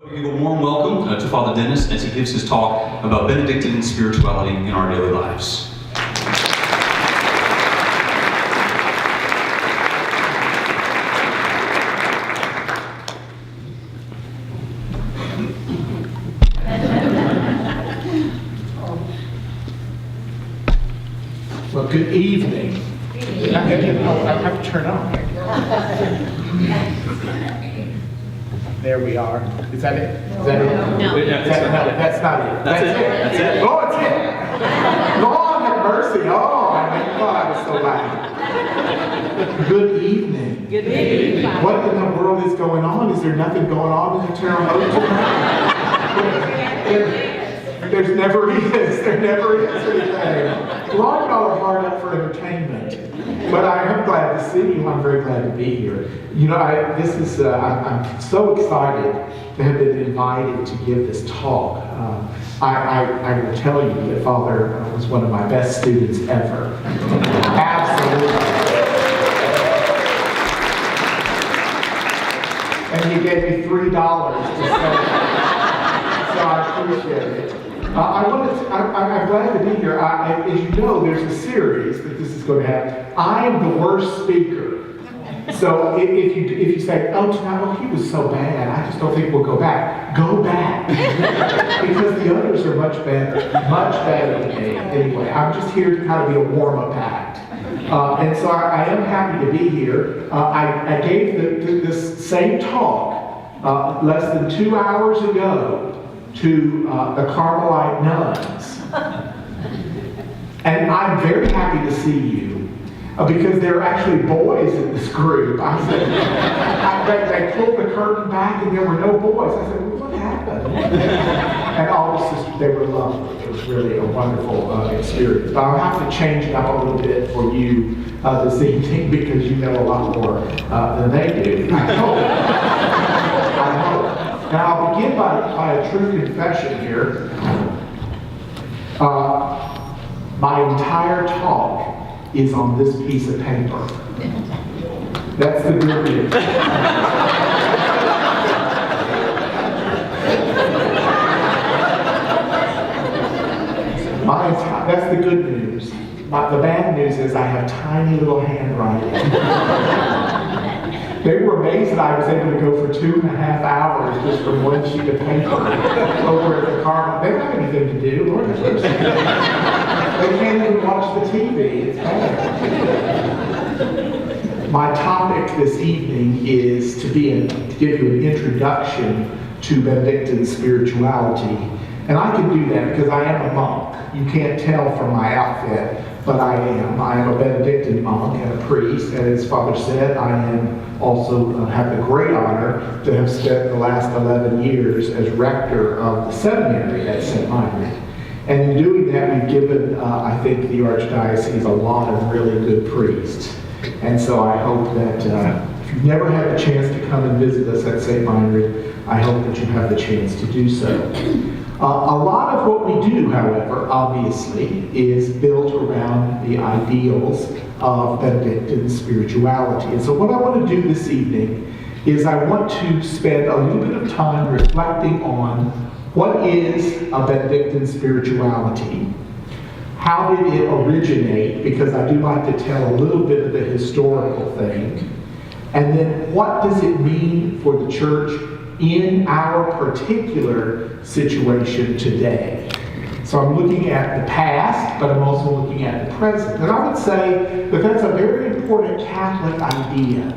Give a warm welcome to Father Denis as he gives his talk about Benedictine spirituality in our daily lives. Well, good evening. I have to turn on. There we are. Is that it? Is that it? No. That's not it. That's it. That's it. Oh, it's it. Lord have mercy. Oh, I thought I was so loud. Good evening. Good evening. What in the world is going on? Is there nothing going on in the Terre Haute tonight? There never is anything. A lot of y'all are hard up for entertainment, but I am glad to see you. I'm very glad to be here. You know, I'm so excited to have been invited to give this talk. I will tell you that Father was one of my best students ever. Absolutely. And he gave me $3 to say, so I appreciate it. I'm glad to be here. As you know, there's a series that this is going to have. I am the worst speaker. So if you say, oh, tonight, oh, he was so bad, I just don't think we'll go back. Go back. Because the others are much better than me. Anyway, I'm just here to kind of be a warm-up act. And so I am happy to be here. I gave this same talk less than 2 hours ago to the Carmelite nuns. And I'm very happy to see you because there are actually boys in this group. I said, they pulled the curtain back and there were no boys. I said, well, what happened? And all the sisters, they were lovely. It was really a wonderful experience. But I'll have to change it up a little bit for you this evening because you know a lot more than they do. I hope. Now, I'll begin by a true confession here. My entire talk is on this piece of paper. That's the good news. That's the good news. The bad news is I have tiny little handwriting. They were amazed that I was able to go for 2.5 hours just from one sheet of paper over at the car. They don't have anything to do. Lord have mercy. They can't even watch the TV. It's bad. My topic this evening is to give you an introduction to Benedictine spirituality. And I can do that because I am a monk. You can't tell from my outfit, but I am. I am a Benedictine monk and a priest, and as Father said, I am also have the great honor to have spent the last 11 years as rector of the seminary at St. Myron. And in doing that, we've given, I think, the Archdiocese a lot of really good priests. And so I hope that if you've never had a chance to come and visit us at St. Myron, I hope that you have the chance to do so. A lot of what we do, however, obviously, is built around the ideals of Benedictine spirituality. And so what I want to do this evening is I want to spend a little bit of time reflecting on what is a Benedictine spirituality, how did it originate, because I do like to tell a little bit of the historical thing, and then what does it mean for the Church in our particular situation today. So I'm looking at the past, but I'm also looking at the present. And I would say that that's a very important Catholic idea.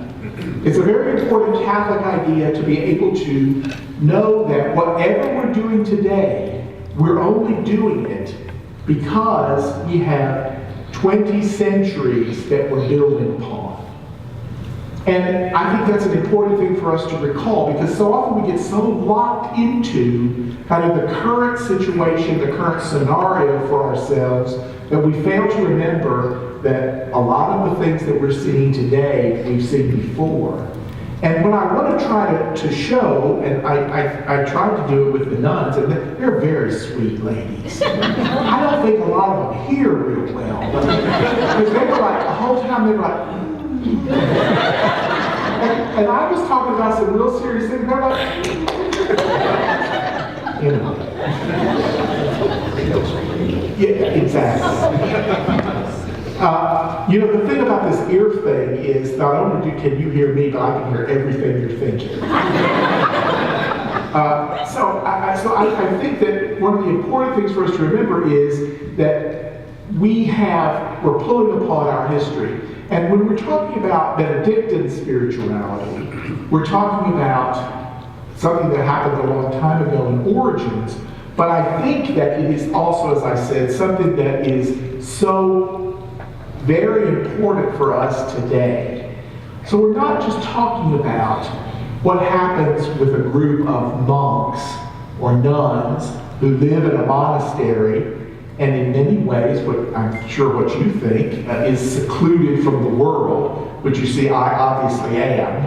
It's a very important Catholic idea to be able to know that whatever we're doing today, we're only doing it because we have 20 centuries that we're building upon. And I think that's an important thing for us to recall because so often we get so locked into kind of the current situation, the current scenario for ourselves, that we fail to remember that a lot of the things that we're seeing today, we've seen before. And what I want to try to show, and I tried to do it with the nuns, and they're very sweet ladies. I don't think a lot of them hear real well, because they were like, the whole time they were like, and I was talking about some real serious things. They're like, Anyway. Yeah, exactly. The thing about this ear thing is, not only can you hear me, but I can hear everything you're thinking. So I think that one of the important things for us to remember is that we're pulling upon our history. And when we're talking about Benedictine spirituality, we're talking about something that happened a long time ago in origins, but I think that it is also, as I said, something that is so very important for us today. So we're not just talking about what happens with a group of monks or nuns who live in a monastery and in many ways, what I'm sure what you think, is secluded from the world, which you see I obviously am.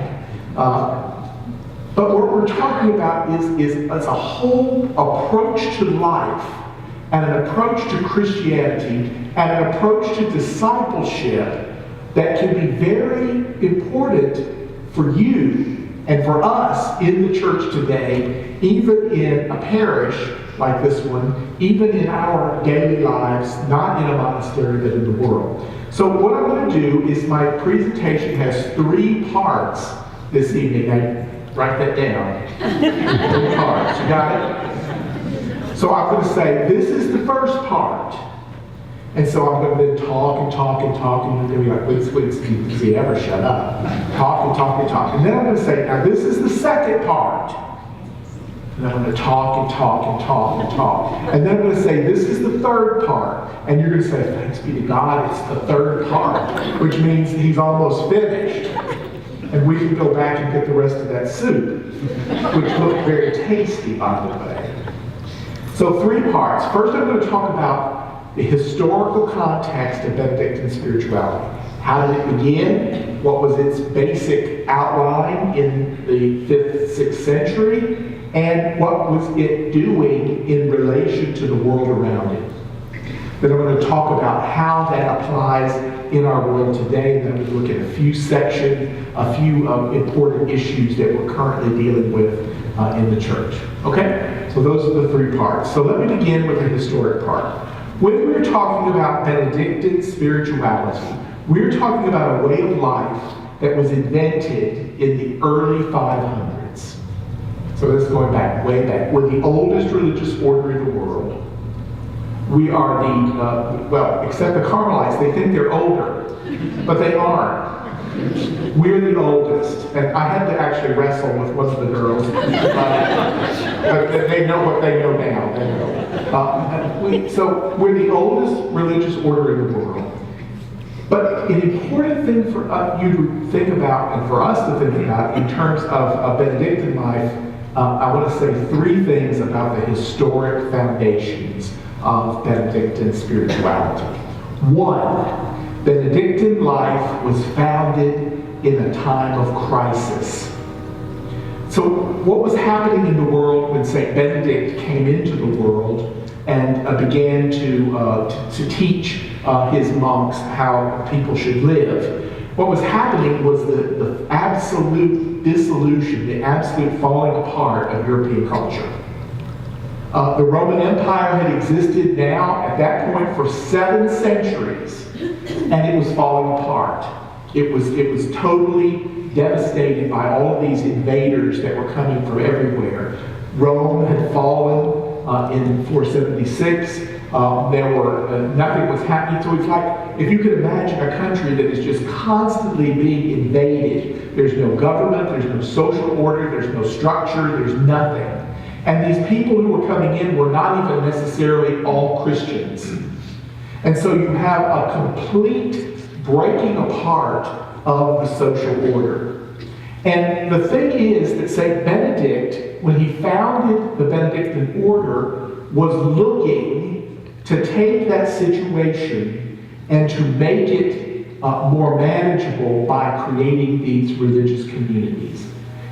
But what we're talking about is a whole approach to life and an approach to Christianity and an approach to discipleship that can be very important for you and for us in the church today, even in a parish like this one, even in our daily lives, not in a monastery, but in the world. So what I'm going to do is my presentation has 3 parts this evening. Now, write that down. 3 parts. You got it? So I'm going to say, this is the first part. And so I'm going to then talk and talk and talk, and you're going to be like, wait, does he ever shut up? Talk and talk and talk. And then I'm going to say, now this is the second part. And I'm going to talk and talk and talk and talk. And then I'm going to say, this is the third part. And you're going to say, thanks be to God, it's the third part, which means he's almost finished. And we can go back and get the rest of that soup, which looked very tasty, by the way. So 3 parts. First, I'm going to talk about the historical context of Benedictine spirituality. How did it begin? What was its basic outline in the 5th, 6th century? And what was it doing in relation to the world around it? Then I'm going to talk about how that applies in our world today. And then we'll look at a few sections, a few important issues that we're currently dealing with in the church. Okay? So those are the 3 parts. So let me begin with the historic part. When we're talking about Benedictine spirituality, we're talking about a way of life that was invented in the early 500s. So this is going back, way back. We're the oldest religious order in the world. We are the, except the Carmelites, they think they're older, but they aren't. We're the oldest. And I had to actually wrestle with one of the girls. They know what they know now. They know. So we're the oldest religious order in the world. But an important thing for you to think about, and for us to think about, in terms of Benedictine life, I want to say 3 things about the historic foundations of Benedictine spirituality. 1, Benedictine life was founded in a time of crisis. So what was happening in the world when St. Benedict came into the world and began to teach his monks how people should live? What was happening was the absolute dissolution, the absolute falling apart of European culture. The Roman Empire had existed now at that point for 7 centuries, and it was falling apart. It was totally devastated by all of these invaders that were coming from everywhere. Rome had fallen in 476. Nothing was happening. So it's like, if you could imagine a country that is just constantly being invaded. There's no government, there's no social order, there's no structure, there's nothing. And these people who were coming in were not even necessarily all Christians. And so you have a complete breaking apart of the social order. And the thing is that St. Benedict, when he founded the Benedictine order, was looking to take that situation and to make it more manageable by creating these religious communities.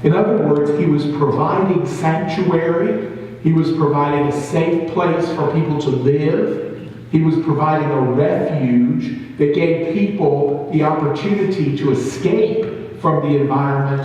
In other words, he was providing sanctuary, he was providing a safe place for people to live, he was providing a refuge that gave people the opportunity to escape from the environment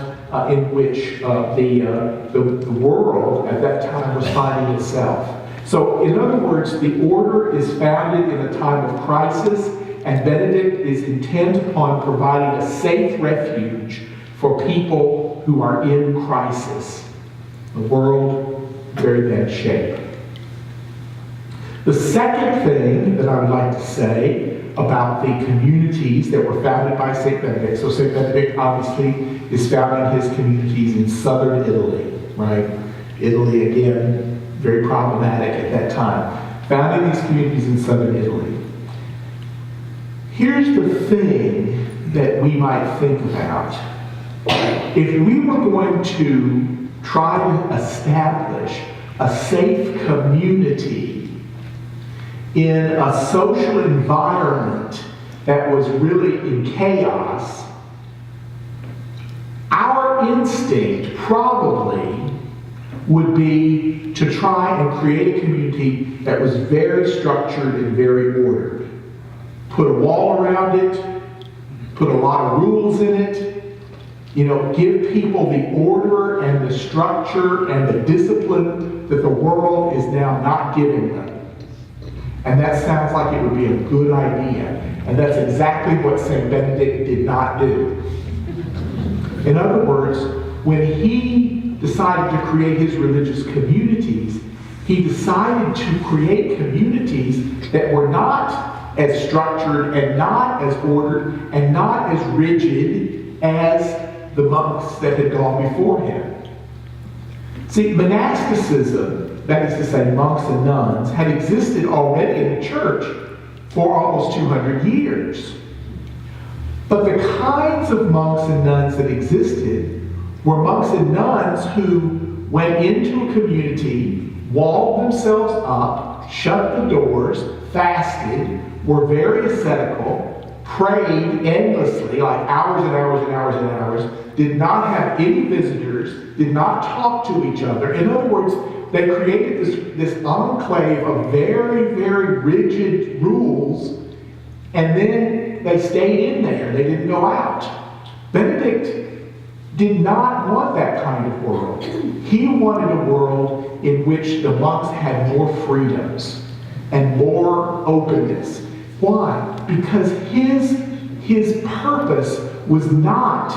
in which the world at that time was finding itself. So, in other words, the order is founded in a time of crisis, and Benedict is intent upon providing a safe refuge for people who are in crisis. The world, very bad shape. The second thing that I would like to say about the communities that were founded by St. Benedict. So St. Benedict obviously is founding his communities in southern Italy, right? Italy, again, very problematic at that time. Founding these communities in southern Italy. Here's the thing that we might think about. If we were going to try to establish a safe community in a social environment that was really in chaos, our instinct probably would be to try and create a community that was very structured and very ordered. Put a wall around it, put a lot of rules in it, give people the order and the structure and the discipline that the world is now not giving them. And that sounds like it would be a good idea. And that's exactly what St. Benedict did not do. In other words, when he decided to create his religious communities, he decided to create communities that were not as structured and not as ordered and not as rigid as the monks that had gone before him. See, monasticism, that is to say monks and nuns, had existed already in the church for almost 200 years. But the kinds of monks and nuns that existed were monks and nuns who went into a community, walled themselves up, shut the doors, fasted, were very ascetical, prayed endlessly, like hours and hours and hours and hours, did not have any visitors, did not talk to each other. In other words, they created this enclave of very, very rigid rules, and then they stayed in there. They didn't go out. Benedict did not want that kind of world. He wanted a world in which the monks had more freedoms and more openness. Why? Because his purpose was not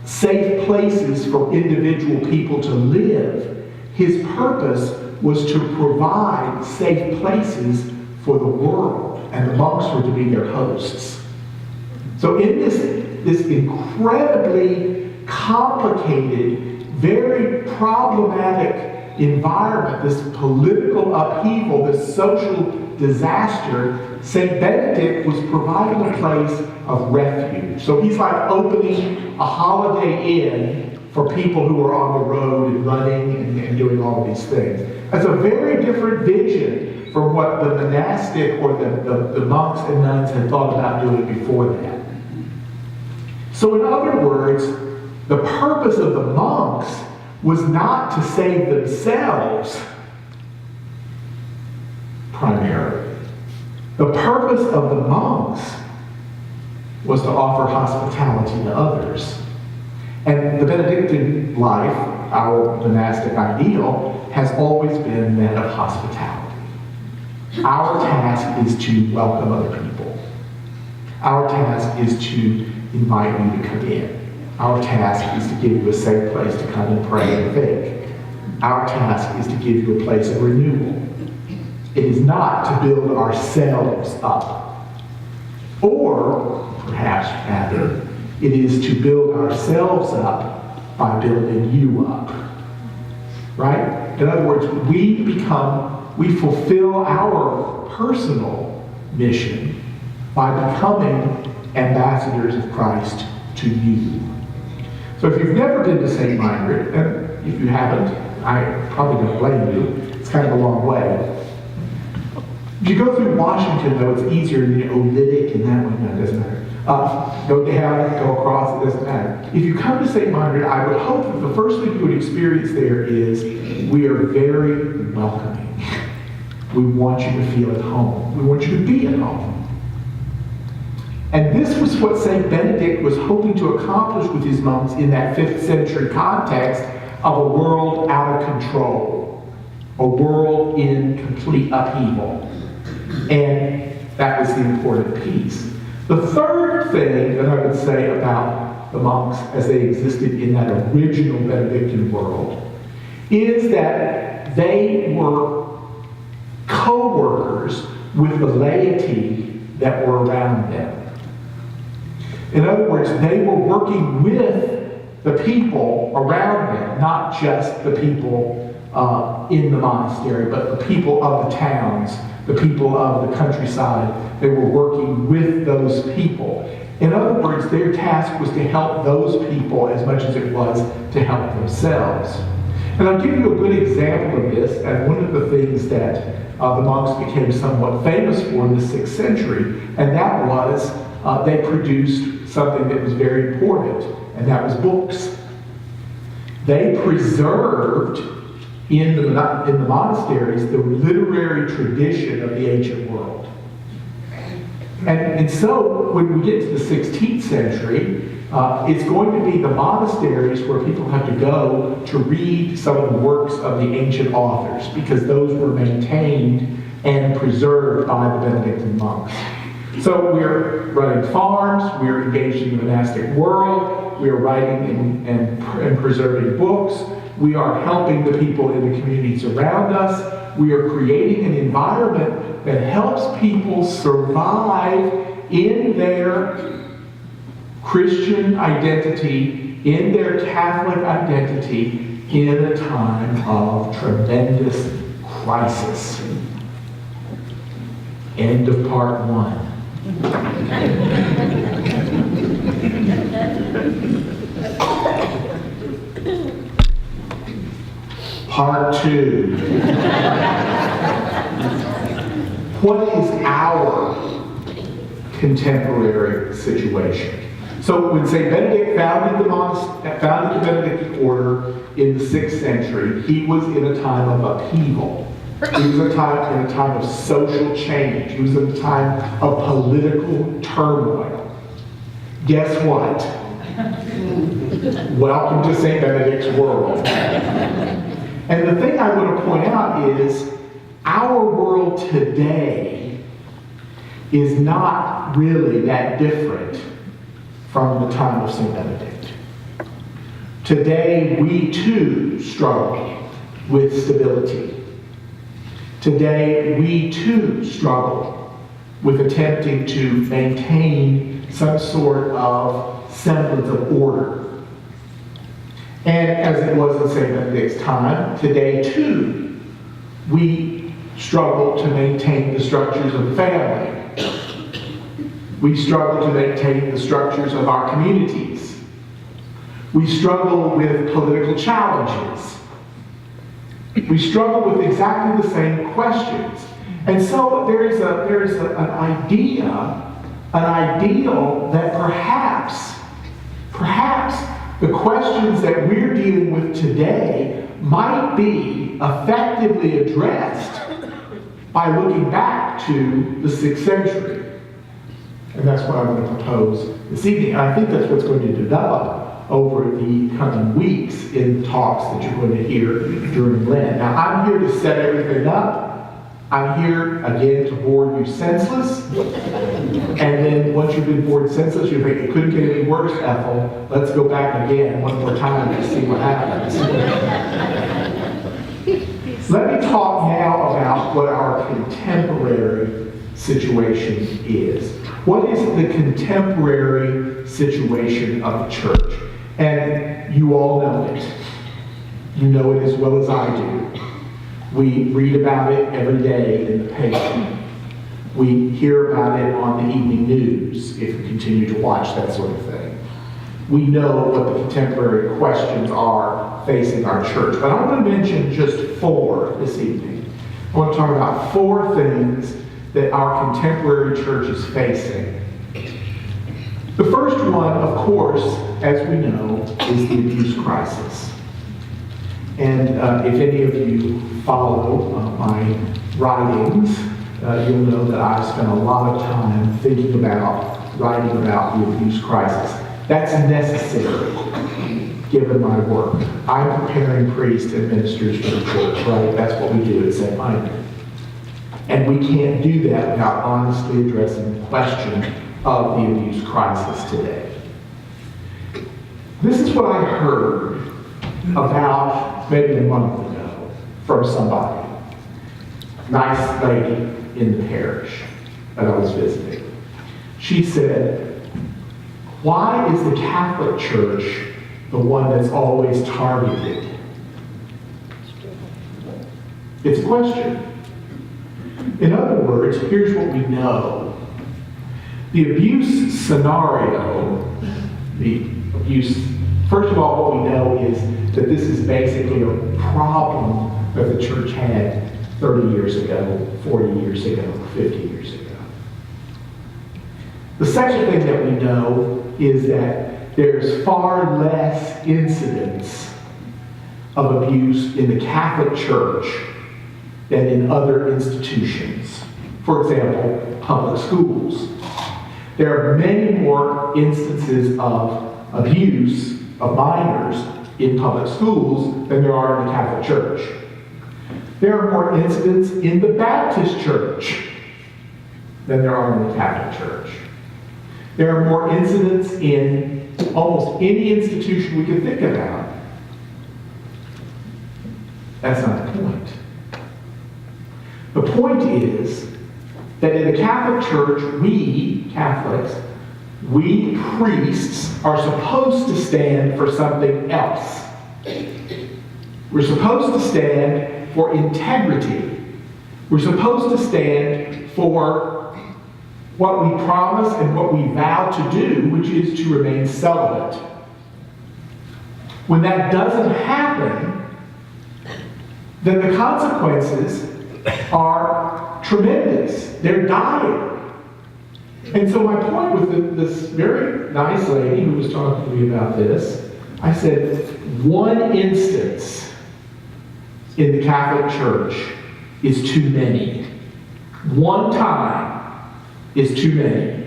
safe places for individual people to live. His purpose was to provide safe places for the world, and the monks were to be their hosts. So in this incredibly complicated, very problematic environment, this political upheaval, this social disaster, St. Benedict was providing a place of refuge. So he's like opening a Holiday Inn for people who are on the road and running and doing all of these things. That's a very different vision from what the monastic or the monks and nuns had thought about doing before that. So in other words, the purpose of the monks was not to save themselves primarily. The purpose of the monks was to offer hospitality to others. And the Benedictine life, our monastic ideal, has always been that of hospitality. Our task is to welcome other people. Our task is to invite you to come in. Our task is to give you a safe place to come and pray and think. Our task is to give you a place of renewal. It is not to build ourselves up. Or, perhaps rather, it is to build ourselves up by building you up. Right? In other words, we fulfill our personal mission by becoming ambassadors of Christ to you. So if you've never been to St. Margaret, and if you haven't, I probably don't blame you. It's kind of a long way. If you go through Washington, though, it's easier than Olynyk and that one. No, it doesn't matter. Go down, go across, it doesn't matter. If you come to St. Margaret, I would hope that the first thing you would experience there is we are very welcoming. We want you to feel at home. We want you to be at home. And this was what St. Benedict was hoping to accomplish with his monks in that 5th century context of a world out of control, a world in complete upheaval. And that was the important piece. The third thing that I would say about the monks as they existed in that original Benedictine world is that they were co-workers with the laity that were around them. In other words, they were working with the people around them, not just the people in the monastery, but the people of the towns, the people of the countryside. They were working with those people. In other words, their task was to help those people as much as it was to help themselves. And I'll give you a good example of this, and one of the things that the monks became somewhat famous for in the 6th century, and that was they produced something that was very important, and that was books. They preserved in the monasteries the literary tradition of the ancient world. And so when we get to the 16th century, it's going to be the monasteries where people have to go to read some of the works of the ancient authors, because those were maintained and preserved by the Benedictine monks. So we're running farms, we're engaged in the monastic world, we're writing and preserving books, we are helping the people in the communities around us, we are creating an environment that helps people survive in their Christian identity, in their Catholic identity, in a time of tremendous crisis. End of part 1. Part 2. What is our contemporary situation? So when St. Benedict founded the Benedictine order in the 6th century, he was in a time of upheaval. He was in a time of social change. He was in a time of political turmoil. Guess what? Welcome to St. Benedict's world. And the thing I want to point out is our world today is not really that different from the time of St. Benedict. Today, we too struggle with stability. Today, we too struggle with attempting to maintain some sort of semblance of order. And as it was in St. Benedict's time, today too, we struggle to maintain the structures of the family. We struggle to maintain the structures of our communities. We struggle with political challenges. We struggle with exactly the same questions. And so there is an ideal that perhaps the questions that we're dealing with today might be effectively addressed by looking back to the 6th century. And that's what I'm going to propose this evening. And I think that's what's going to develop over the coming weeks in talks that you're going to hear during Lent. Now, I'm here to set everything up. I'm here, again, to bore you senseless. And then once you've been bored senseless, you think, it couldn't get any worse, Ethel. Let's go back again one more time to see what happens. Let me talk now about what our contemporary situation is. What is the contemporary situation of the church? And you all know it. You know it as well as I do. We read about it every day in the paper. We hear about it on the evening news if we continue to watch that sort of thing. We know what the contemporary questions are facing our church. But I want to mention just 4 this evening. I want to talk about 4 things that our contemporary church is facing. The first one, of course, as we know, is the abuse crisis. And if any of you follow my writings, you'll know that I've spent a lot of time thinking about writing about the abuse crisis. That's necessary, given my work. I'm preparing priests and ministers for the church, right? That's what we do at St. Michael. And we can't do that without honestly addressing the question of the abuse crisis today. This is what I heard about maybe a month ago from somebody. Nice lady in the parish that I was visiting. She said, "Why is the Catholic Church the one that's always targeted?" It's a question. In other words, here's what we know. The abuse scenario, first of all, what we know is that this is basically a problem that the church had 30 years ago, 40 years ago, 50 years ago. The second thing that we know is that there's far less incidence of abuse in the Catholic Church than in other institutions. For example, public schools. There are many more instances of abuse of minors in public schools than there are in the Catholic Church. There are more incidents in the Baptist Church than there are in the Catholic Church. There are more incidents in almost any institution we can think about. That's not the point. The point is that in the Catholic Church, we, Catholics, we priests are supposed to stand for something else. We're supposed to stand for integrity. We're supposed to stand for what we promise and what we vow to do, which is to remain celibate. When that doesn't happen, then the consequences are tremendous. They're dire. And so my point with this very nice lady who was talking to me about this, I said, one instance in the Catholic Church is too many. One time is too many.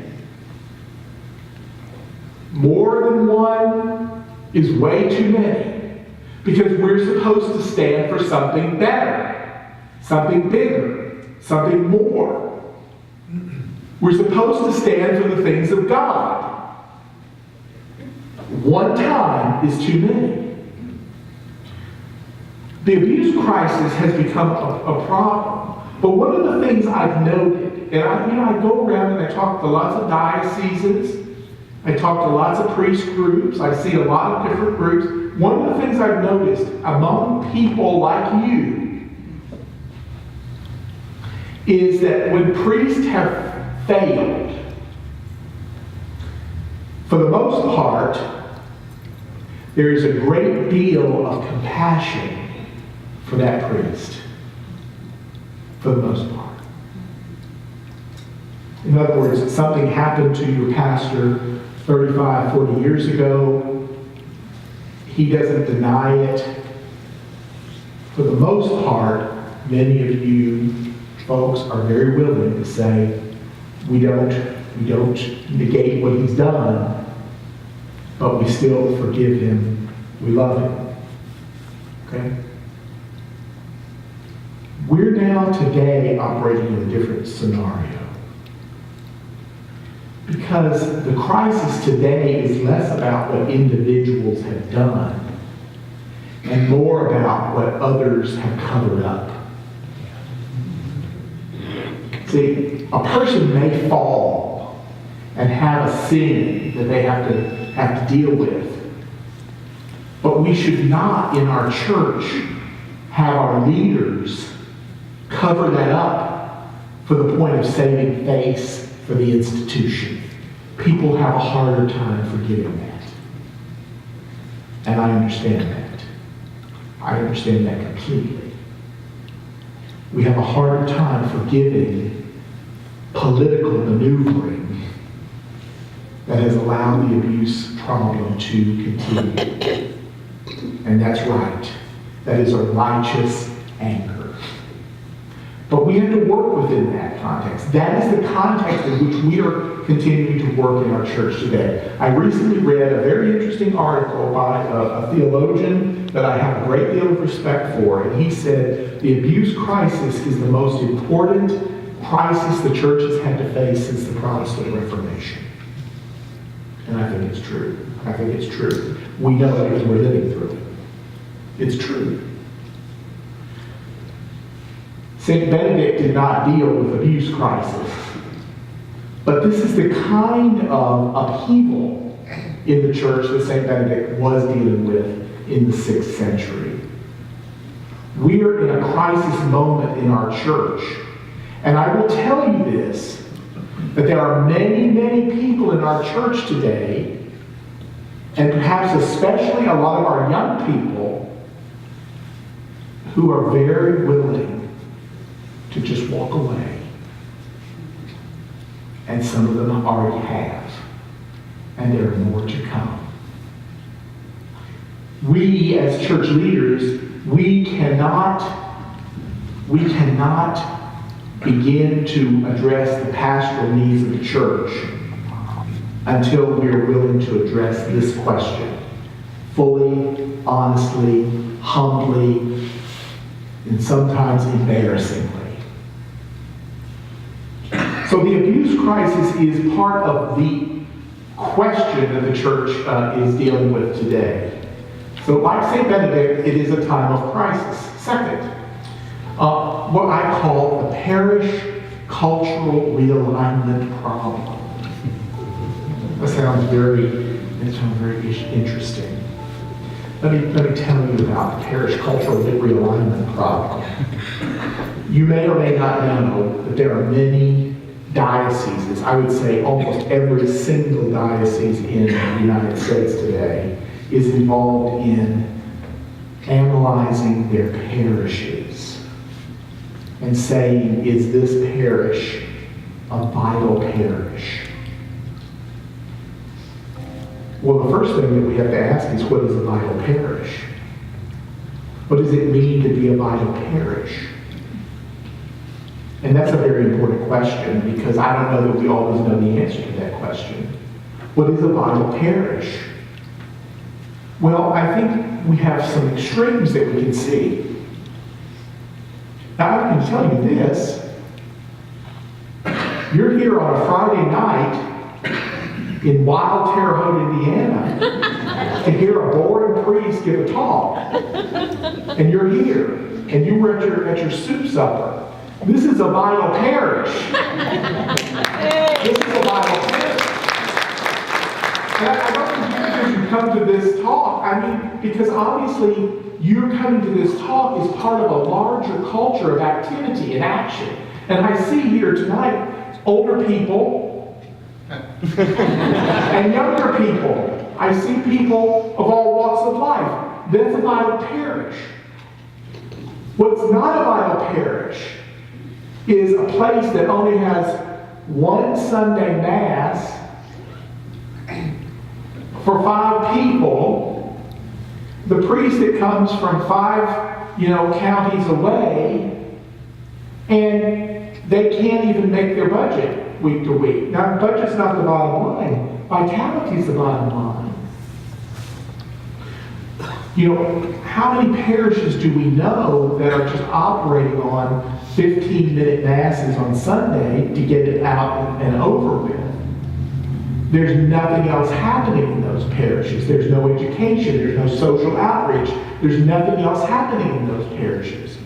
More than one is way too many, because we're supposed to stand for something better, something bigger, something more. We're supposed to stand for the things of God. One time is too many. The abuse crisis has become a problem. But one of the things I've noted, and I go around and I talk to lots of dioceses, I talk to lots of priest groups, I see a lot of different groups. One of the things I've noticed among people like you is that when priests have failed, for the most part, there is a great deal of compassion for that priest. For the most part. In other words, something happened to your pastor 35, 40 years ago. He doesn't deny it. For the most part, many of you folks are very willing to say, we don't negate what he's done, but we still forgive him. We love him. Okay? We're now today operating in a different scenario. Because the crisis today is less about what individuals have done and more about what others have covered up. See, a person may fall and have a sin that they have to deal with. But we should not, in our church, have our leaders cover that up for the point of saving face for the institution. People have a harder time forgiving that. And I understand that. I understand that completely. We have a harder time forgiving political maneuvering that has allowed the abuse problem to continue. And that's right. That is a righteous anger. But we have to work within that context. That is the context in which we are continuing to work in our church today. I recently read a very interesting article by a theologian that I have a great deal of respect for, and he said the abuse crisis is the most important crisis the church has had to face since the Protestant Reformation. And I think it's true. I think it's true. We know it because we're living through it. It's true. St. Benedict did not deal with abuse crisis. But this is the kind of upheaval in the church that St. Benedict was dealing with in the 6th century. We are in a crisis moment in our church. And I will tell you this, that there are many, many people in our church today, and perhaps especially a lot of our young people, who are very willing to just walk away. And some of them already have. And there are more to come. We, as church leaders, we cannot begin to address the pastoral needs of the church until we are willing to address this question fully, honestly, humbly, and sometimes embarrassingly. So the abuse crisis is part of the question that the church is dealing with today. So like St. Benedict, it is a time of crisis. Second, what I call the parish cultural realignment problem. That sounds very interesting. Let me tell you about the parish cultural realignment problem. You may or may not know that there are many dioceses, I would say almost every single diocese in the United States today is involved in analyzing their parishes and saying, is this parish a vital parish? Well, the first thing that we have to ask is, what is a vital parish? What does it mean to be a vital parish? And that's a very important question, because I don't know that we always know the answer to that question. What is a vital parish? Well, I think we have some extremes that we can see. Now, I can tell you this. You're here on a Friday night in wild Terre Haute, Indiana, to hear a boring priest give a talk. And you're here, and you were at your soup supper. This is a vital parish. This is a vital parish. And I don't think because you come to this talk, because obviously you're coming to this talk as part of a larger culture of activity and action. And I see here tonight older people and younger people. I see people of all walks of life. That's a vital parish. What's not a vital parish is a place that only has one Sunday Mass for 5 people. The priest that comes from 5, counties away, and they can't even make their budget week to week. Now, budget's not the bottom line. Vitality's the bottom line. How many parishes do we know that are just operating on 15-minute masses on Sunday to get it out and over with? There's nothing else happening in those parishes. There's no education. There's no social outreach. There's nothing else happening in those parishes.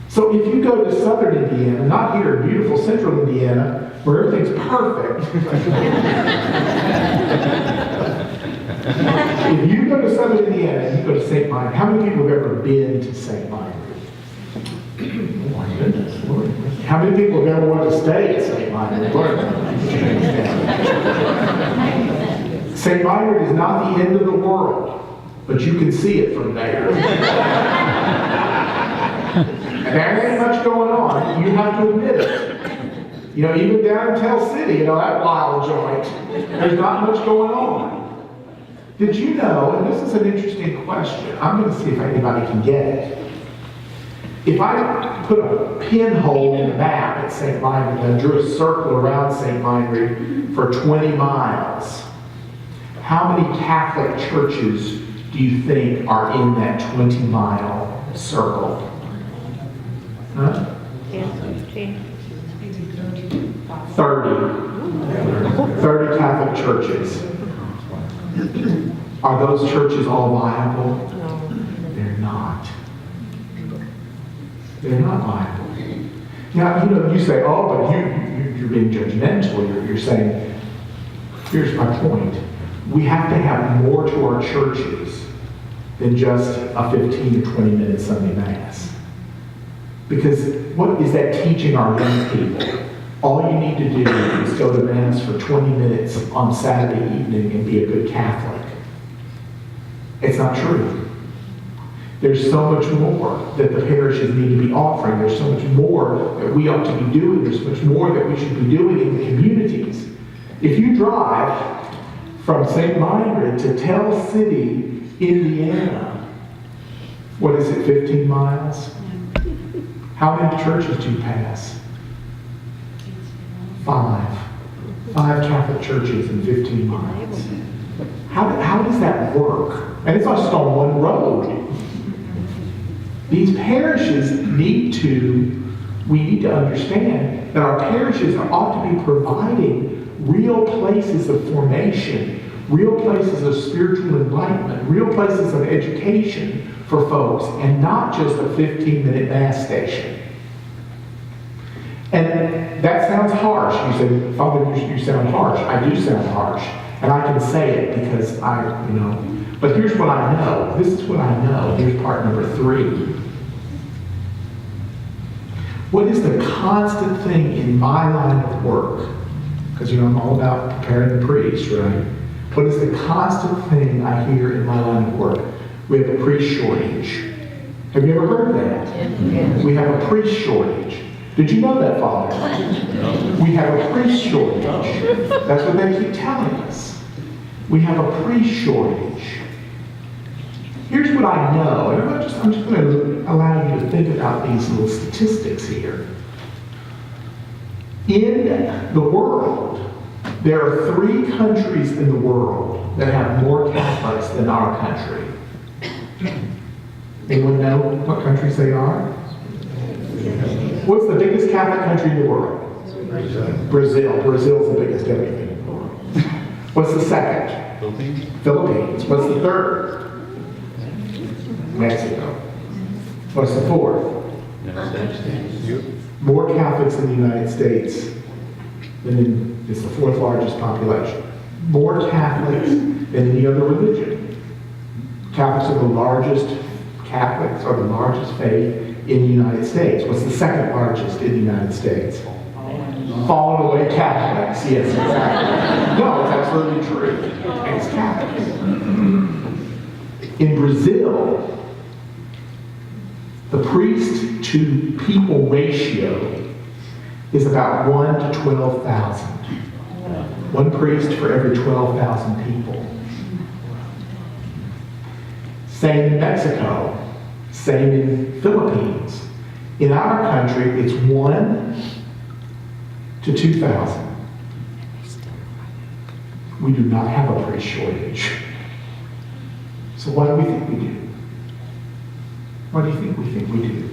So if you go to southern Indiana, not here in beautiful central Indiana, where everything's perfect, if you go to southern Indiana and you go to St. Meinrad, how many people have ever been to St. Meinrad? Oh my goodness, Lord. How many people have ever wanted to stay at St. Meinrad? St. Meinrad is not the end of the world, but you can see it from there. And there ain't much going on. You have to admit it. Even down in Tell City, that wild joint, there's not much going on. Did you know, and this is an interesting question, I'm going to see if anybody can get it. If I put a pinhole in the map at St. Meinrad and drew a circle around St. Meinrad for 20 miles, how many Catholic churches do you think are in that 20-mile circle? Huh? 30 Catholic churches. Are those churches all viable? No. They're not. They're not viable. Now, you say, oh, but you're being judgmental. You're saying, here's my point. We have to have more to our churches than just a 15 or 20 minute Sunday Mass. Because what is that teaching our young people? All you need to do is go to Mass for 20 minutes on Saturday evening and be a good Catholic. It's not true. There's so much more that the parishes need to be offering. There's so much more that we ought to be doing. There's much more that we should be doing in the communities. If you drive from St. Meinrad to Tell City, Indiana, what is it, 15 miles? How many churches do you pass? 5 Catholic churches in 15 miles. How does that work? And it's not just on one road. These parishes we need to understand that our parishes ought to be providing real places of formation, real places of spiritual enlightenment, real places of education for folks, and not just a 15-minute Mass station. And that sounds harsh. You say, Father, you sound harsh. I do sound harsh. And I can say it because but here's what I know. This is what I know. Here's part number 3. What is the constant thing in my line of work? Because I'm all about preparing the priest, right? What is the constant thing I hear in my line of work? We have a priest shortage. Have you ever heard that? Yes. We have a priest shortage. Did you know that, Father? No. We have a priest shortage. That's what they keep telling us. We have a priest shortage. Here's what I know, and I'm just going to allow you to think about these little statistics here. In the world, there are 3 countries in the world that have more Catholics than our country. Anyone know what countries they are? What's the biggest Catholic country in the world? Brazil. Brazil's the biggest everything in the world. What's the second? Philippines. What's the third? Mexico. What's the fourth? More Catholics in the United States than it's the 4th largest population. More Catholics than any other religion. Catholics are the largest faith in the United States. What's the second largest in the United States? Fallen away Catholics. Yes, exactly. No, it's absolutely true. It's Catholics. In Brazil, the priest to people ratio is about 1 to 12,000. 1 priest for every 12,000 people. Same in Mexico. Same in Philippines. In our country, it's 1 to 2,000. We do not have a priest shortage. So what do we think we do? What do you think we do?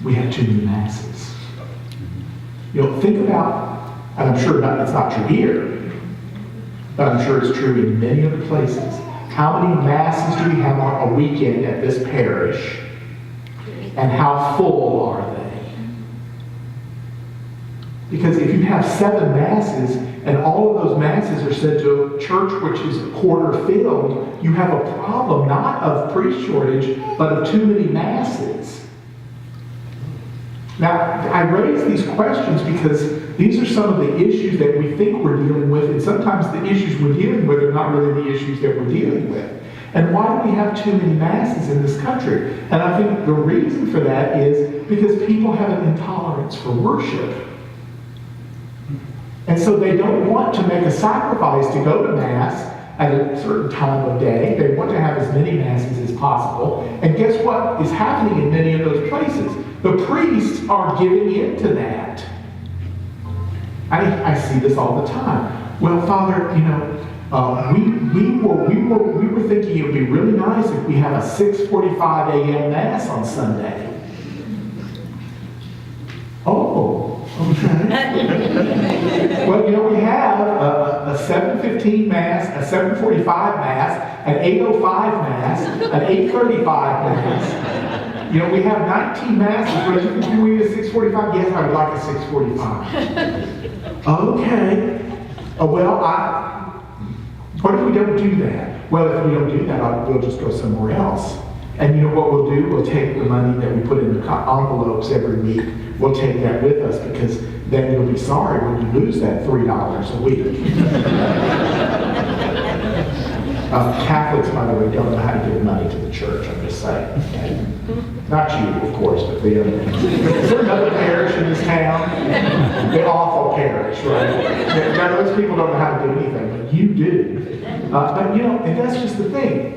We have too many Masses. Think about, and I'm sure it's not true here, but I'm sure it's true in many other places. How many Masses do we have on a weekend at this parish? And how full are they? Because if you have 7 Masses, and all of those Masses are said to a church which is a quarter filled, you have a problem not of priest shortage, but of too many Masses. Now, I raise these questions because these are some of the issues that we think we're dealing with, and sometimes the issues we're dealing with are not really the issues that we're dealing with. And why do we have too many Masses in this country? And I think the reason for that is because people have an intolerance for worship. And so they don't want to make a sacrifice to go to Mass at a certain time of day. They want to have as many masses as possible. And guess what is happening in many of those places? The priests are giving in to that. I see this all the time. Well, Father, we were thinking it would be really nice if we have a 6:45 a.m. Mass on Sunday. Oh, okay. Well, we have a 7:15 Mass, a 7:45 Mass, an 8:05 Mass, an 8:35 Mass. We have 19 Masses, but can we do a 6:45? Yes, I would like a 6:45. Okay. What if we don't do that? Well, if we don't do that, we'll just go somewhere else. And you know what we'll do? We'll take the money that we put in the envelopes every week. We'll take that with us, because then you'll be sorry when you lose that $3 a week. Catholics, by the way, don't know how to give money to the church, I'm just saying. Okay? Not you, of course, but the other. Is there another parish in this town? The awful parish, right? Now, those people don't know how to do anything, but you do. And that's just the thing.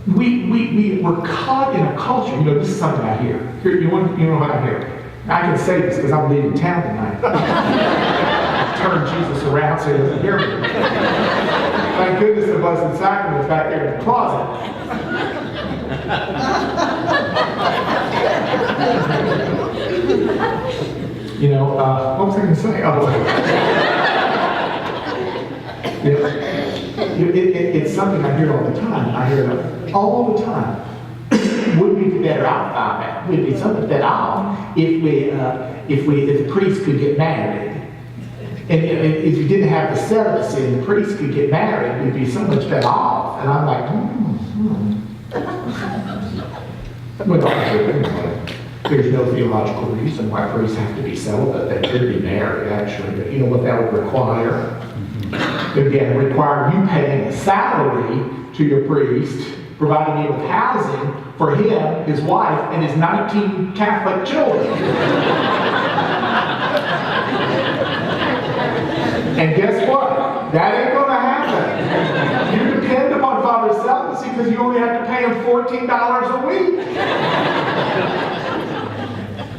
We're caught in a culture. This is something I hear. You know what I hear? I can say this because I'm leaving town tonight. Turn Jesus around so he doesn't hear me. Thank goodness the Blessed Sacrament's back there in the closet. What was I going to say? It's something I hear all the time. I hear it all the time. Would we be better off, Father? Would be so much better off if the priest could get married. And if you didn't have the celibacy and the priest could get married, we'd be so much better off. And I'm like, Well, there's no theological reason why priests have to be celibate. They could be married, actually. But you know what that would require? Again, require you paying a salary to your priest, providing you with housing for him, his wife, and his 19 Catholic children. And guess what? That ain't going to happen. You depend upon Father's celibacy because you only have to pay him $14 a week.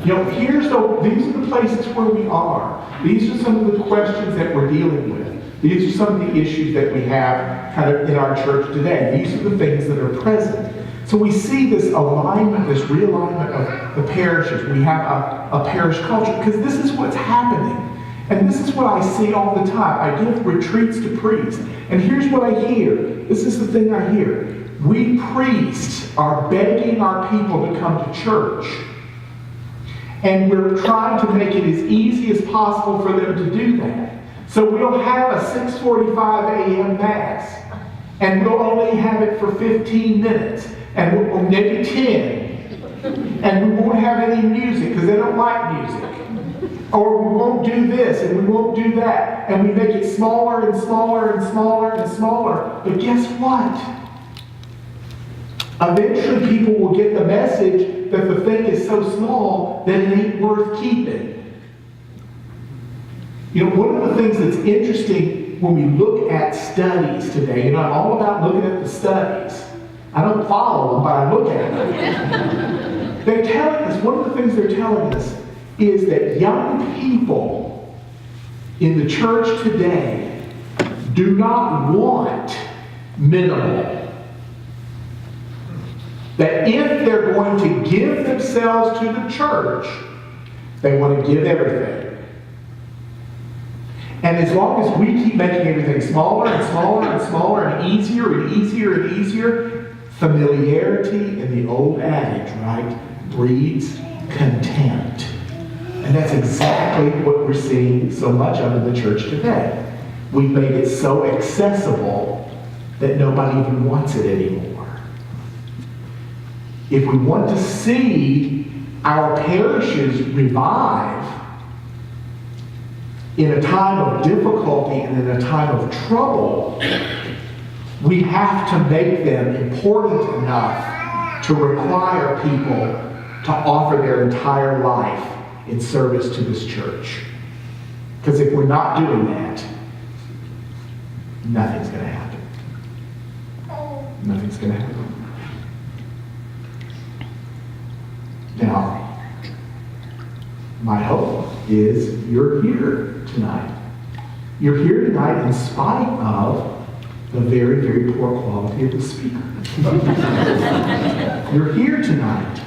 These are the places where we are. These are some of the questions that we're dealing with. These are some of the issues that we have kind of in our church today. These are the things that are present. So we see this alignment, this realignment of the parishes. We have a parish culture because this is what's happening. And this is what I see all the time. I give retreats to priests. And here's what I hear. This is the thing I hear. We priests are begging our people to come to church. And we're trying to make it as easy as possible for them to do that. So we'll have a 6:45 a.m. Mass. And we'll only have it for 15 minutes. Or maybe 10. And we won't have any music because they don't like music. Or we won't do this and we won't do that. And we make it smaller and smaller and smaller and smaller. But guess what? Eventually people will get the message that the thing is so small that it ain't worth keeping. One of the things that's interesting when we look at studies today, I'm all about looking at the studies. I don't follow them, but I look at them. They're telling us, one of the things they're telling us is that young people in the church today do not want minimal. That if they're going to give themselves to the church, they want to give everything. And as long as we keep making everything smaller and smaller and smaller and easier and easier and easier, familiarity in the old adage, right, breeds contempt. And that's exactly what we're seeing so much of in the church today. We've made it so accessible that nobody even wants it anymore. If we want to see our parishes revive in a time of difficulty and in a time of trouble, we have to make them important enough to require people to offer their entire life in service to this church. Because if we're not doing that, nothing's going to happen. Nothing's going to happen. Now, my hope is you're here tonight. You're here tonight in spite of the very, very poor quality of the speaker. You're here tonight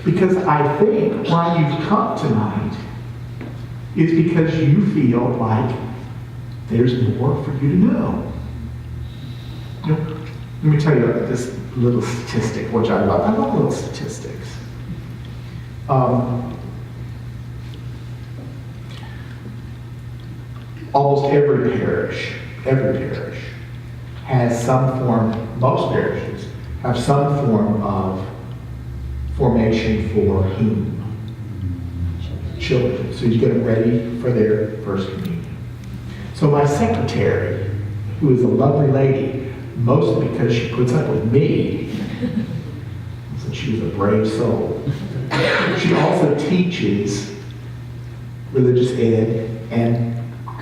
because I think why you've come tonight is because you feel like there's more for you to know. You know, let me tell you this little statistic, which I love. I love little statistics. Almost every parish has some form, most parishes have some form of formation for whom? Children. So you get them ready for their first communion. So my secretary, who is a lovely lady, mostly because she puts up with me, since she was a brave soul, she also teaches religious ed and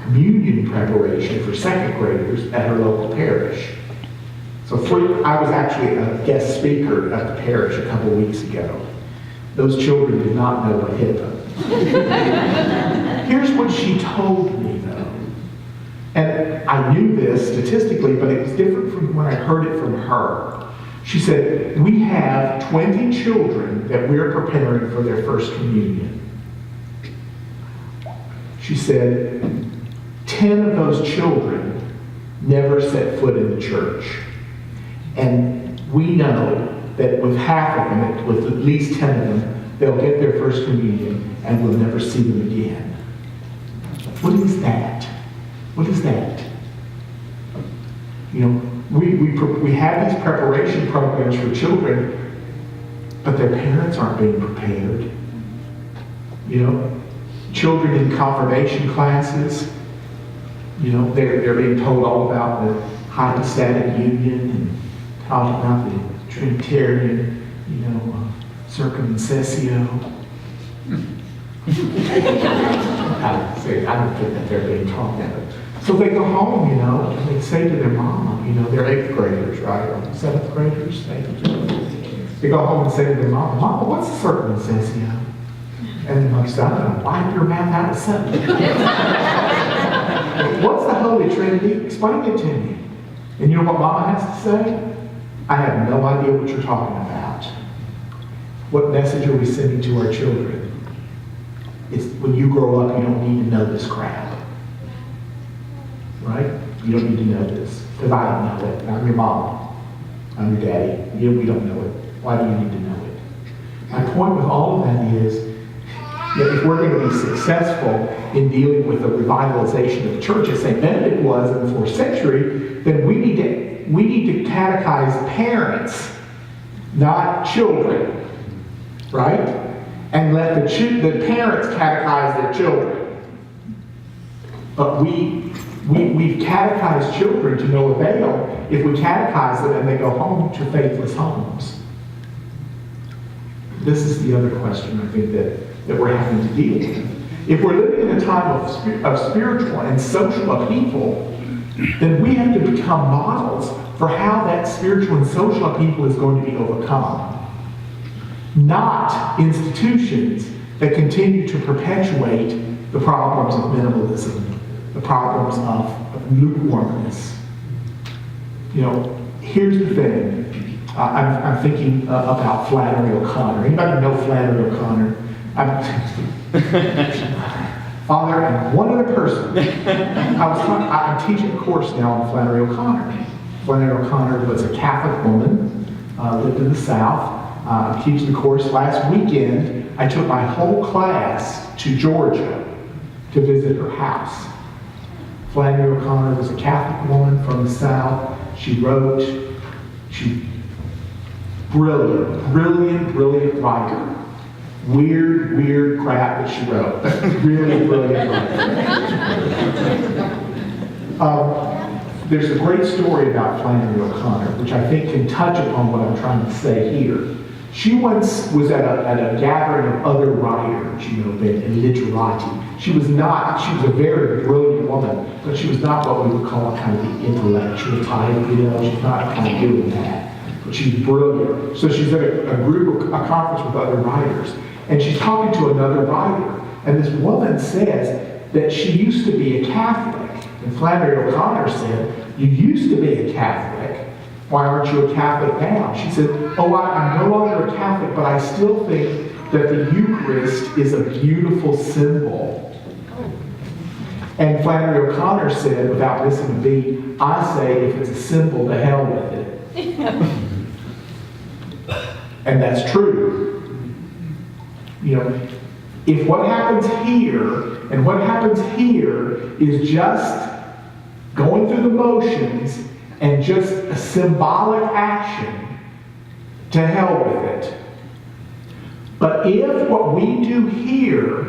communion preparation for second graders at her local parish. So I was actually a guest speaker at the parish a couple weeks ago. Those children did not know what hit them. Here's what she told me, though. And I knew this statistically, but it was different from when I heard it from her. She said, we have 20 children that we're preparing for their first communion. She said, 10 of those children never set foot in the church. And we know that with half of them, with at least 10 of them, they'll get their first communion and we'll never see them again. What is that? What is that? You know, we have these preparation programs for children, but their parents aren't being prepared. You know, children in confirmation classes, you know, they're being told all about the hypostatic union and talking about the Trinitarian, you know, circumcessio. I don't think that they're being taught that. So they go home, you know, and they say to their mama, you know, they're 8th graders, right? Or 7th graders, 8th graders. They go home and say to their mama, Mama, what's the circumcessio? And the mother says, I don't know, wipe your mouth out of something. What's the Holy Trinity? Explain it to me. And you know what mama has to say? I have no idea what you're talking about. What message are we sending to our children? It's when you grow up, you don't need to know this crap. Right? You don't need to know this. Because I don't know it. I'm your mom. I'm your daddy. We don't know it. Why do you need to know it? My point with all of that is that if we're going to be successful in dealing with the revitalization of the church, as St. Benedict was in the 4th century, then we need to catechize parents, not children. Right? And let the parents catechize their children. But we've catechized children to no avail if we catechize them and they go home to faithless homes. This is the other question I think that we're having to deal with. If we're living in a time of spiritual and social upheaval, then we have to become models for how that spiritual and social upheaval is going to be overcome. Not institutions that continue to perpetuate the problems of minimalism, the problems of lukewarmness. You know, here's the thing. I'm thinking about Flannery O'Connor. Anybody know Flannery O'Connor? Father and one other person. I'm teaching a course now on Flannery O'Connor. Flannery O'Connor was a Catholic woman, lived in the South. I'm teaching the course. Last weekend, I took my whole class to Georgia to visit her house. Flannery O'Connor was a Catholic woman from the South. She wrote, brilliant writer. Weird crap that she wrote. Really brilliant writer. There's a great story about Flannery O'Connor, which I think can touch upon what I'm trying to say here. She once was at a gathering of other writers, you know, literati. She was a very brilliant woman, but she was not what we would call kind of the intellectual type, you know, she's not kind of doing that. but she's brilliant. So she's at a conference with other writers, and she's talking to another writer, and this woman says that she used to be a Catholic. And Flannery O'Connor said, "You used to be a Catholic. Why aren't you a Catholic now?" She said, "Oh, I'm no longer a Catholic, but I still think that the Eucharist is a beautiful symbol." And Flannery O'Connor said, without missing a beat, "I say if it's a symbol, to hell with it." And that's true. You know, if what happens here is just going through the motions and just a symbolic action, to hell with it. But if what we do here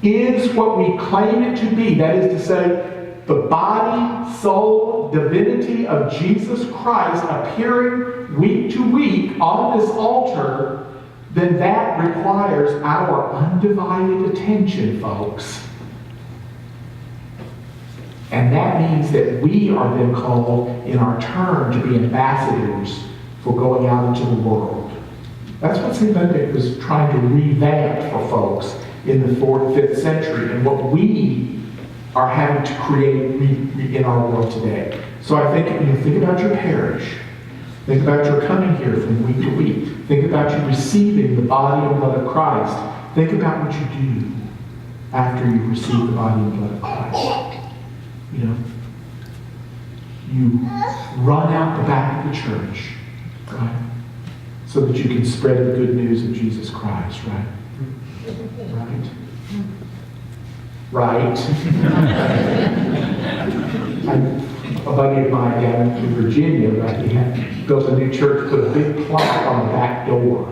is what we claim it to be, that is to say, the body, soul, divinity of Jesus Christ appearing week to week on this altar, then that requires our undivided attention, folks. And that means that we are then called in our turn to be ambassadors for going out into the world. That's what St. Benedict was trying to revamp for folks in the 4th, 5th century, and what we are having to create in our world today. So I think, think about your parish. Think about your coming here from week to week. Think about you receiving the body and blood of Christ. Think about what you do after you receive the body and blood of Christ. You run out the back of the church, right? So that you can spread the good news of Jesus Christ, right? Right? A buddy of mine down in Virginia, right, he had built a new church, put a big plaque on the back door.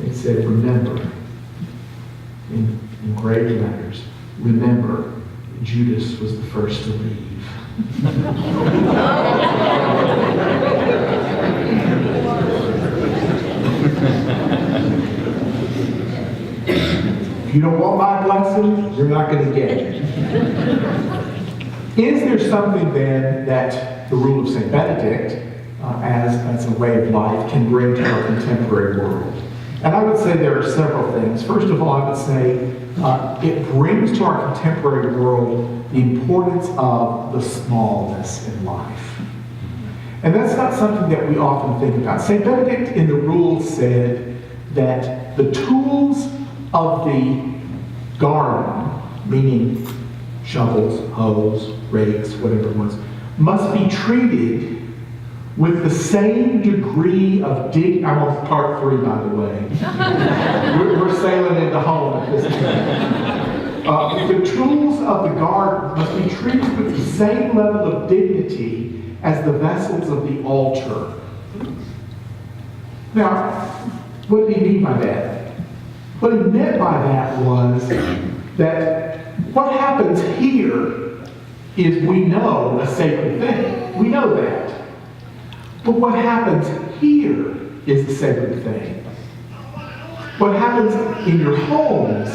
It said, "Remember," in engraved letters, "Remember, Judas was the first to leave." If you don't want my blessing, you're not going to get it. Is there something then that the rule of St. Benedict, as a way of life, can bring to our contemporary world? And I would say there are several things. First of all, I would say it brings to our contemporary world the importance of the smallness in life. And that's not something that we often think about. St. Benedict in the rules said that the tools of the garden, meaning shovels, hoes, rakes, whatever it was, must be treated with the same degree of dignity. I'm on part 3, by the way. We're sailing into home at this point. The tools of the garden must be treated with the same level of dignity as the vessels of the altar. Now, what did he mean by that? What he meant by that was that what happens here is, we know, a sacred thing. We know that. But what happens here is a sacred thing. What happens in your homes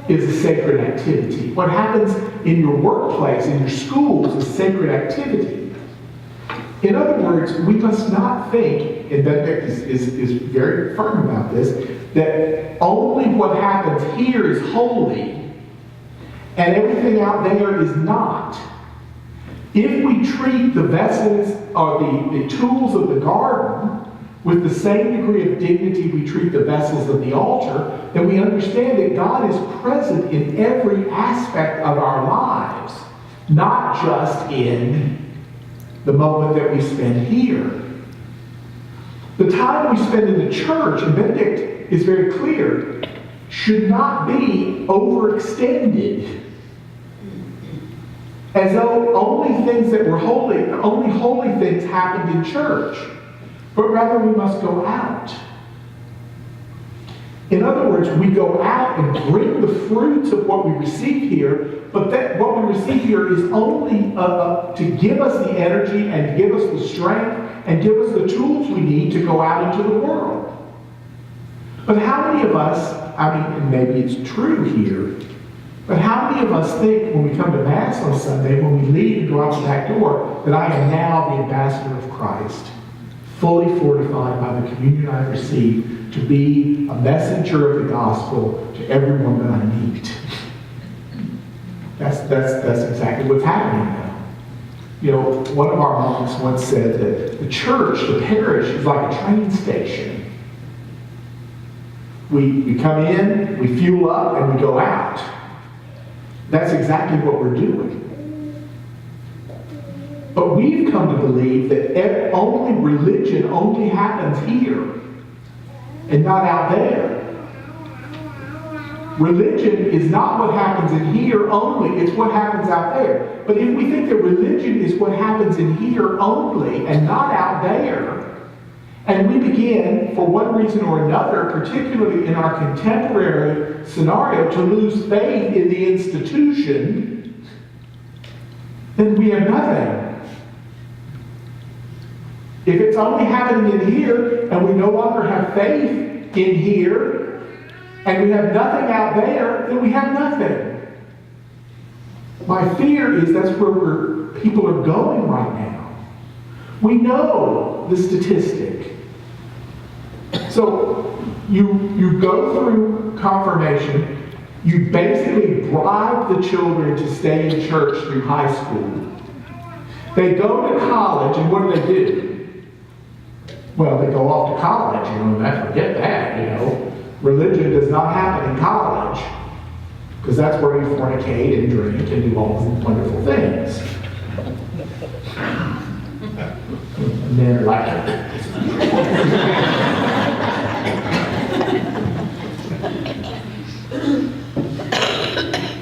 is a sacred activity. What happens in your workplace, in your schools, is sacred activity. In other words, we must not think, and Benedict is very firm about this, that only what happens here is holy and everything out there is not. If we treat the vessels or the tools of the garden with the same degree of dignity we treat the vessels of the altar, then we understand that God is present in every aspect of our lives, not just in the moment that we spend here. The time we spend in the church, and Benedict is very clear, should not be overextended, as though only things that were holy, only holy things happened in church, but rather we must go out. In other words, we go out and bring the fruits of what we receive here, but that what we receive here is only to give us the energy and give us the strength and give us the tools we need to go out into the world. But how many of us, and maybe it's true here, but how many of us think when we come to Mass on Sunday, when we leave and go out the back door, that I am now the ambassador of Christ, fully fortified by the communion I received to be a messenger of the gospel to everyone that I meet. That's exactly what's happening now. You know, one of our monks once said that the church, the parish, is like a train station. We come in, we fuel up, and we go out. That's exactly what we're doing. But we've come to believe that religion only happens here and not out there. Religion is not what happens in here only, it's what happens out there. But if we think that religion is what happens in here only and not out there, and we begin, for one reason or another, particularly in our contemporary scenario, to lose faith in the institution, then we have nothing. If it's only happening in here, and we no longer have faith in here, and we have nothing out there, then we have nothing. My fear is that's where people are going right now. We know the statistic. So you go through confirmation, you basically bribe the children to stay in church through high school. They go to college, and what do? Well, they go off to college, and forget that, Religion does not happen in college, because that's where you fornicate and drink and do all these wonderful things. And they're like,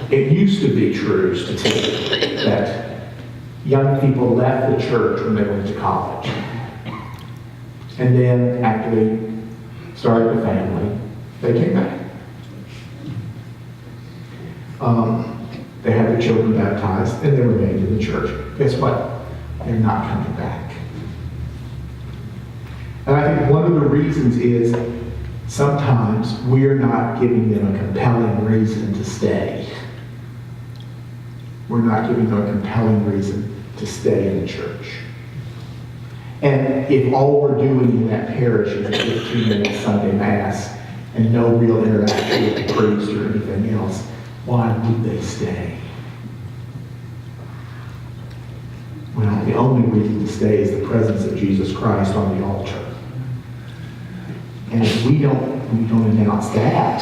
it used to be true statistically that young people left the church when they went to college. And then after they started a family, they came back. They had their children baptized and they remained in the church. Guess what? They're not coming back. And I think one of the reasons is sometimes we're not giving them a compelling reason to stay. We're not giving them a compelling reason to stay in the church. And if all we're doing in that parish is a 15-minute Sunday Mass and no real interaction with the priest or anything else, why would they stay? Well, the only reason to stay is the presence of Jesus Christ on the altar. And if we don't announce that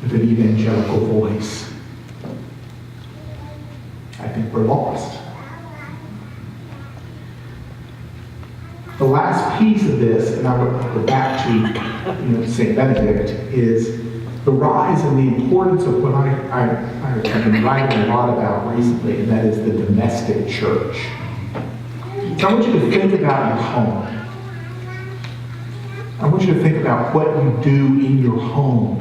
with an evangelical voice, I think we're lost. The last piece of this, and I would go back to St. Benedict, is the rise and the importance of what I've been writing a lot about recently, and that is the domestic church. So I want you to think about your home. I want you to think about what you do in your home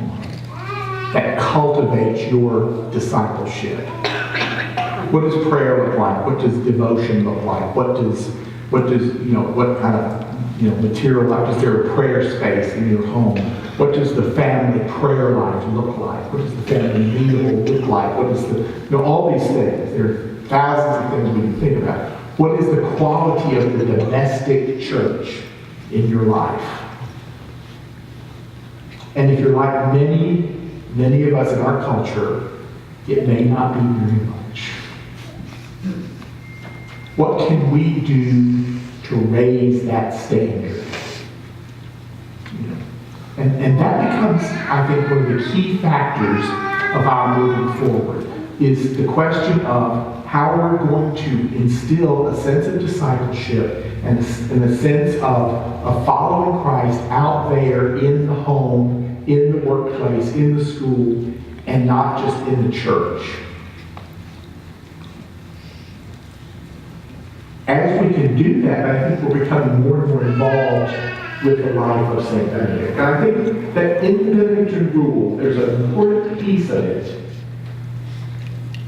that cultivates your discipleship. What does prayer look like? What does devotion look like? What kind of material life? Is there a prayer space in your home? What does the family prayer life look like? What does the family meal look like? What is all these things. There are thousands of things we can think about. What is the quality of the domestic church in your life? And if you're like many of us in our culture, it may not be very much. What can we do to raise that standard? And that becomes, I think, one of the key factors of our moving forward, is the question of how we're going to instill a sense of discipleship and a sense of following Christ out there in the home, in the workplace, in the school, and not just in the church. As we can do that, I think we're becoming more and more involved with the life of St. Benedict. And I think that in the Benedictine rule, there's an important piece of it,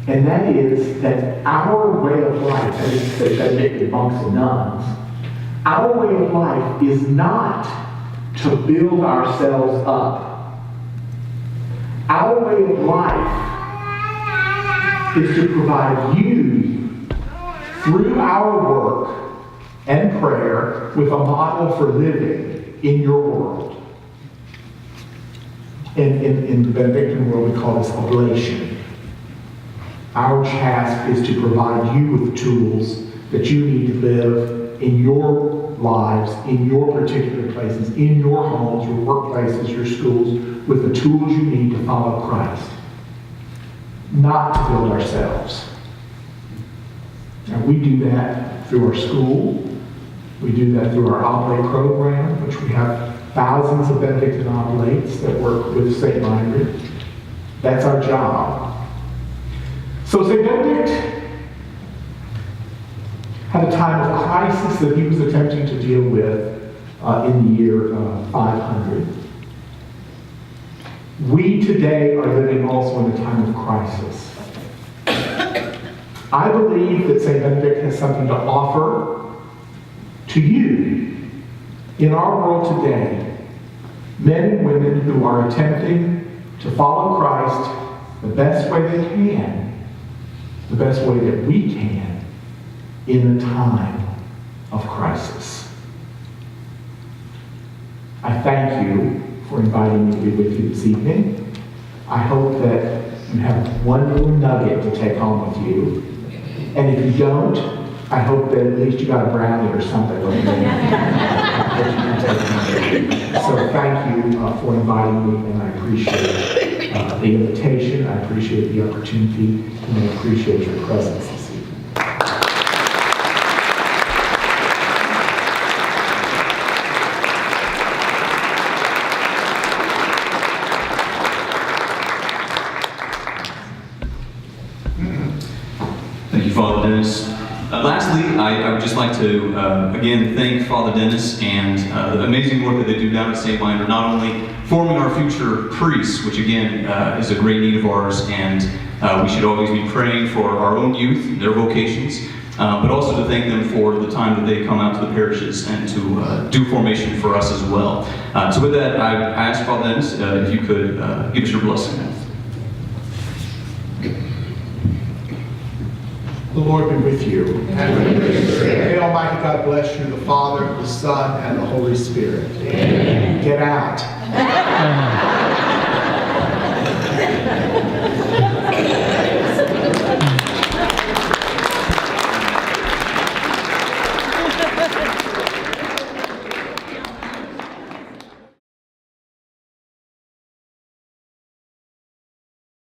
and that is that our way of life, as the Benedictine monks and nuns, our way of life is not to build ourselves up. Our way of life is to provide you, through our work, and prayer with a model for living in your world. In the Benedictine world, we call this oblation. Our task is to provide you with tools that you need to live in your lives, in your particular places, in your homes, your workplaces, your schools, with the tools you need to follow Christ. Not to build ourselves. Now, we do that through our school. We do that through our oblate program, which we have thousands of Benedictine oblates that work with St. Margaret. That's our job. So St. Benedict had a time of crisis that he was attempting to deal with in the year 500. We today are living also in a time of crisis. I believe that St. Benedict has something to offer to you in our world today. Men and women who are attempting to follow Christ the best way they can, the best way that we can, in a time of crisis. I thank you for inviting me to be with you this evening. I hope that you have one little nugget to take home with you. And if you don't, I hope that at least you got a brownie or something that you can take home. So thank you for inviting me, and I appreciate the invitation. I appreciate the opportunity, and I appreciate your presence this evening. Thank you, Father Denis. Lastly, I would just like to, again, thank Father Denis and the amazing work that they do down at St. Minder, not only forming our future priests, which again is a great need of ours, and we should always be praying for our own youth, their vocations, but also to thank them for the time that they come out to the parishes and to do formation for us as well. So with that, I ask Father Denis if you could give us your blessing. The Lord be with you. And with your spirit. May Almighty God bless you, the Father, the Son, and the Holy Spirit. Amen. Get out.